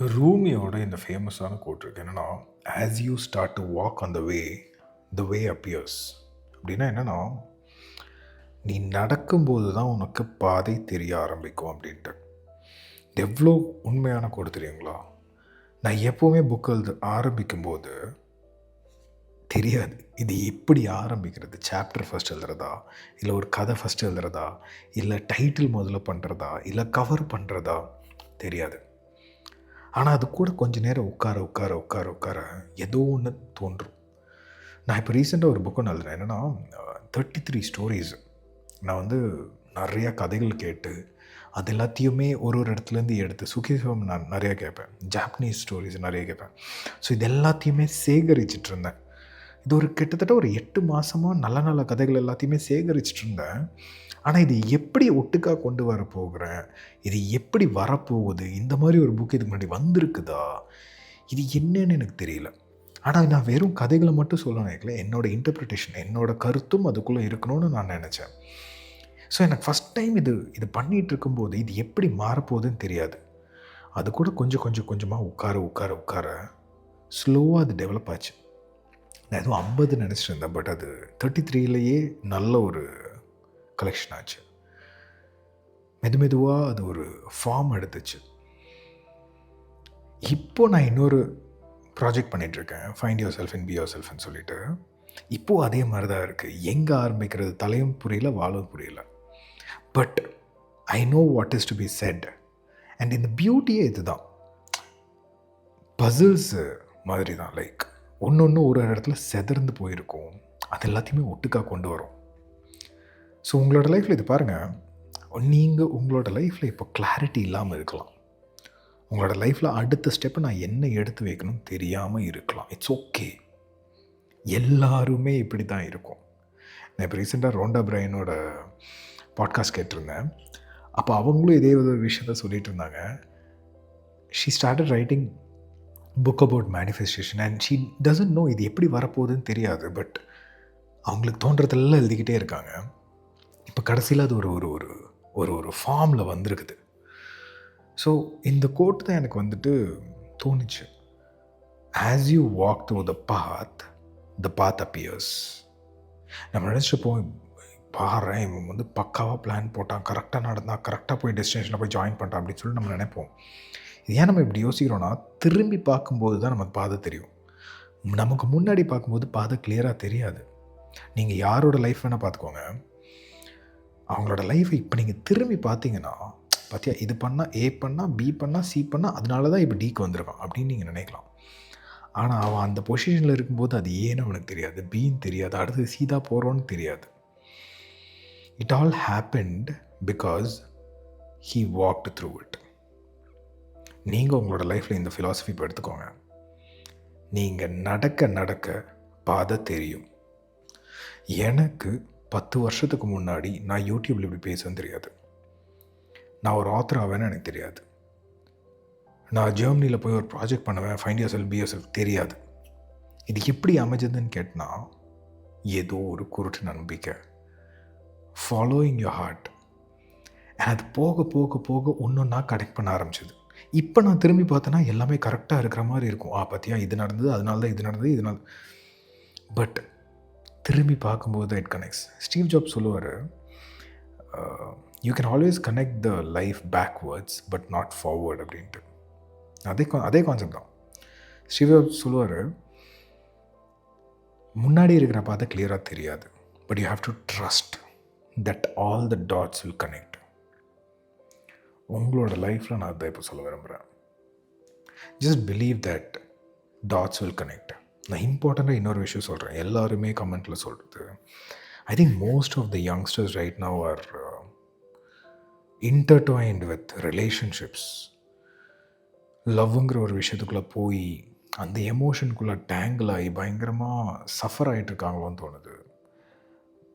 ரூமியோட இந்த ஃபேமஸான கோட் இருக்கு என்னன்னா, as you start to walk on the way appears. அப்படின்னா என்னன்னா, நீ நடக்கும்போது தான் உனக்கு பாதை தெரிய ஆரம்பிக்கும் அப்படின்ட்டு. இது எவ்வளோ உண்மையான கோட் தெரியுங்களா? நான் எப்போவுமே புக் எழுத ஆரம்பிக்கும்போது தெரியாது. இது எப்படி ஆரம்பிக்கிறது? சாப்டர் ஃபர்ஸ்ட் எழுதுறதா? இல்லை ஒரு கதை ஃபர்ஸ்ட் எழுதுறதா? இல்லை டைட்டில் முதல்ல பண்ணுறதா? இல்லை கவர் பண்ணுறதா? தெரியாது. ஆனால் அது கூட கொஞ்சம் நேரம் உட்கார ஏதோ ஒன்று தோன்றும். நான் இப்போ ரீசெண்டாக ஒரு புக்கு நான் எழுதுனேன். என்னென்னா 33 ஸ்டோரிஸ். நான் வந்து நிறையா கதைகள் கேட்டு அது எல்லாத்தையுமே ஒரு இடத்துலேருந்து எடுத்து சுகிசிவம் நான் நிறையா கேட்பேன். ஜாப்பனீஸ் ஸ்டோரிஸ் நிறைய கேட்பேன். ஸோ இது எல்லாத்தையுமே சேகரிச்சிட்டு இருந்தேன். இது ஒரு கிட்டத்தட்ட ஒரு 8 மாதமாக நல்ல நல்ல கதைகள் எல்லாத்தையுமே சேகரிச்சிட்டு இருந்தேன். ஆனால் இது எப்படி ஒட்டுக்கா கொண்டு வர போகிறேன், இது எப்படி வரப்போகுது, இந்த மாதிரி ஒரு புக் இதுக்கு முன்னாடி வந்திருக்குதா, இது என்னன்னு எனக்கு தெரியல. ஆனால் நான் வெறும் கதைகளை மட்டும் சொல்ல நினைக்கல. என்னோடய இன்டர்பிரிட்டேஷன், என்னோடய கருத்தும் அதுக்குள்ளே இருக்கணும்னு நான் நினச்சேன். ஸோ எனக்கு ஃபஸ்ட் டைம் இது பண்ணிகிட்டு இருக்கும்போது இது எப்படி மாறப்போகுதுன்னு தெரியாது. அது கூட கொஞ்சமாக உட்கார ஸ்லோவாக அது டெவலப் ஆச்சு. நான் எதுவும் 50 நினச்சிட்டு இருந்தேன். பட் அது 33லேயே நல்ல ஒரு கலெக்ஷன் ஆச்சு. மெதுவாக அது ஒரு ஃபார்ம் எடுத்துச்சு. இப்போ நான் இன்னொரு ப்ராஜெக்ட் பண்ணிகிட்ருக்கேன், find yourself and be your செல்ஃப்னு சொல்லிட்டு. இப்போது அதே மாதிரி தான் இருக்குது. எங்கே ஆரம்பிக்கிறது தலையும் புரியல, வாழும் புரியல. But I know what is to be set. And இந்த பியூட்டியே இது தான். பசில்ஸு மாதிரி தான். லைக் ஒன்று ஒரு இடத்துல செதர்ந்து போயிருக்கும். அது எல்லாத்தையுமே ஒட்டுக்கா கொண்டு வரும். ஸோ உங்களோட லைஃப்பில் இது பாருங்கள். நீங்கள் உங்களோட லைஃப்பில் இப்போ கிளாரிட்டி இல்லாமல் இருக்கலாம். உங்களோட லைஃப்பில் அடுத்த ஸ்டெப்பு நான் என்ன எடுத்து வைக்கணும்னு தெரியாமல் இருக்கலாம். It's okay. எல்லாருமே இப்படி தான் இருக்கும். நான் இப்போ ரீசெண்டாக ரோண்டா பிரையனோட பாட்காஸ்ட் கேட்டிருந்தேன். அப்போ அவங்களும் இதே ஒரு விஷயத்த சொல்லிகிட்டு இருந்தாங்க. She started writing book about manifestation and she doesn't know இது எப்படி வரப்போகுதுன்னு தெரியாது. பட் அவங்களுக்கு தோன்றதெல்லாம் எழுதிக்கிட்டே இருக்காங்க. இப்போ கடைசியில் அது ஒரு ஒரு ஒரு ஒரு ஒரு ஃபார்மில் வந்திருக்குது. ஸோ இந்த கோட் தான் எனக்கு வந்துட்டு தோணுச்சு. As you walk through the path appears. நம்ம நினச்சிப்போம், பாரு இவன் வந்து பக்காவாக பிளான் போட்டான், கரெக்டாக நடந்தான், கரெக்டாக போய் டெஸ்டினேஷனில் போய் ஜாயின் பண்ணிட்டான் அப்படின்னு சொல்லி நம்ம நினைப்போம். இது ஏன் நம்ம இப்படி யோசிக்கிறோன்னா, திரும்பி பார்க்கும்போது தான் நமக்கு பாதை தெரியும். நமக்கு முன்னாடி பார்க்கும்போது பாதை கிளியராக தெரியாது. நீங்கள் யாரோட லைஃப் வேணால் பார்த்துக்கோங்க. அவங்களோட லைஃப்பை இப்போ நீங்கள் திரும்பி பார்த்தீங்கன்னா, பார்த்தியா இது பண்ணால் ஏ பண்ணால் பி பண்ணால் சி பண்ணால் அதனால தான் இப்போ டிக்கு வந்திருக்கான் அப்படின்னு நீங்கள் நினைக்கலாம். ஆனால் அவன் அந்த பொசிஷனில் இருக்கும்போது அது ஏன்னு அவனுக்கு தெரியாது, பின்னு தெரியாது, அடுத்து சி தான் போகிறோன்னு தெரியாது. It all happened because he walked through it. நீங்கள் உங்களோட லைஃப்பில் இந்த ஃபிலாசபி இப்போ எடுத்துக்கோங்க. நீங்கள் நடக்க பாதை தெரியும். எனக்கு 10 வருஷத்துக்கு முன்னாடி நான் யூடியூப்பில் இப்படி பேசுவேன்னு தெரியாது. நான் ஒரு ஆத்தர் ஆவேன்னு எனக்கு தெரியாது. நான் ஜெர்மனியில் போய் ஒரு ப்ராஜெக்ட் பண்ணுவேன், find your self be your self தெரியாது. இது எப்படி அமைஞ்சதுன்னு கேட்டால், ஏதோ ஒரு குருட்டு நம்பிக்கை, ஃபாலோயிங் யுவர் ஹார்ட். அது போக ஒன்றா கனெக்ட் பண்ண ஆரம்பிச்சிது. இப்போ நான் திரும்பி பார்த்தேன்னா எல்லாமே கரெக்டாக இருக்கிற மாதிரி இருக்கும். பார்த்தியா இது நடந்தது, அதனால தான் இது நடந்தது, இதனால். பட் திரும்பி பார்க்கும்போது இட் கனெக்ட்ஸ். ஸ்டீவ் ஜாப்ஸ் சொல்லுவார், you can always connect the life backwards but not forward அப்படின்ட்டு. அதே கான்செப்ட் தான். ஸ்டீவ் ஜாப்ஸ் சொல்லுவார், முன்னாடி இருக்கிற பாதை கிளியராக தெரியாது, but you have to trust that all the dots will connect. உங்களோட லைஃப்பில் நான் அதை இப்போ சொல்ல விரும்புகிறேன். Just believe that dots will connect. நான் இம்பார்ட்டண்ட்டாக இன்னொரு விஷயம் சொல்கிறேன், எல்லாருமே கமெண்ட்டில் சொல்கிறது. I think most of the youngsters right now are intertwined with relationships. லவ்ங்கிற ஒரு விஷயத்துக்குள்ளே போய் அந்த எமோஷனுக்குள்ளே டேங்கிள் ஆகி பயங்கரமாக சஃபர் ஆகிட்டுருக்காங்களோன்னு தோணுது.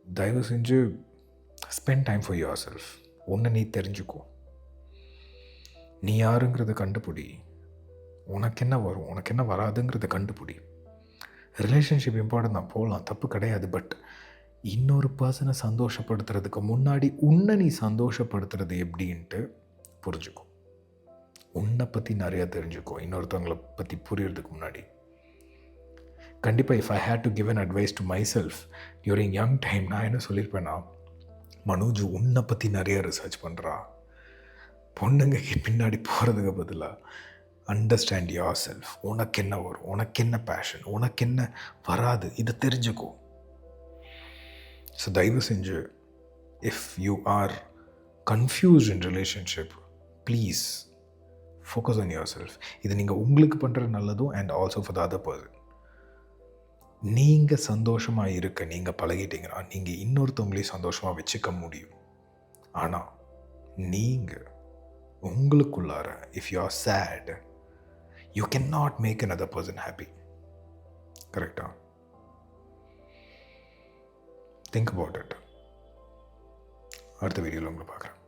தயவு செஞ்சு spend time for your self. ஒன்று நீ தெரிஞ்சுக்கோ, நீ யாருங்கிறத கண்டுபிடி, உனக்கு என்ன வரும் உனக்கு என்ன வராதுங்கிறத கண்டுபிடி. ரிலேஷன்ஷிப் இம்பார்ட்டன் தான், போகலாம், தப்பு கிடையாது. பட் இன்னொரு பர்சனை சந்தோஷப்படுத்துறதுக்கு முன்னாடி உன்னை நீ சந்தோஷப்படுத்துறது எப்படின்ட்டு புரிஞ்சுக்கும். உன்னை பற்றி நிறையா தெரிஞ்சுக்கோ இன்னொருத்தவங்களை பற்றி புரியறதுக்கு முன்னாடி. கண்டிப்பாக if I had to give an advice to myself during young time, நான் என்ன சொல்லியிருப்பேன்னா, மனோஜ் உன்னை பற்றி நிறைய ரிசர்ச் பண்ணுறா. பொண்ணுங்க பின்னாடி போகிறதுக்கு பதிலாக அண்டர்ஸ்டாண்ட் யுவர் செல்ஃப். உனக்கு என்ன வரும், உனக்கு என்ன பேஷன், உனக்கு என்ன வராது, இதை தெரிஞ்சுக்கோ. ஸோ தயவு செஞ்சு if you R confused in relationship, please focus on your self. இது நீங்கள் உங்களுக்கு பண்ணுறது நல்லதும் and also for the other person. நீங்கள் சந்தோஷமாக இருக்க நீங்கள் பழகிட்டீங்கன்னா நீங்கள் இன்னொருத்தவங்களையும் சந்தோஷமாக வச்சுக்க முடியும். ஆனால் நீங்கள் உங்களுக்குள்ளார if you are sad, you can not make another person happy. கரெக்டாக? Think about it. அடுத்த வீடியோவில் உங்களை பார்க்குறேன்.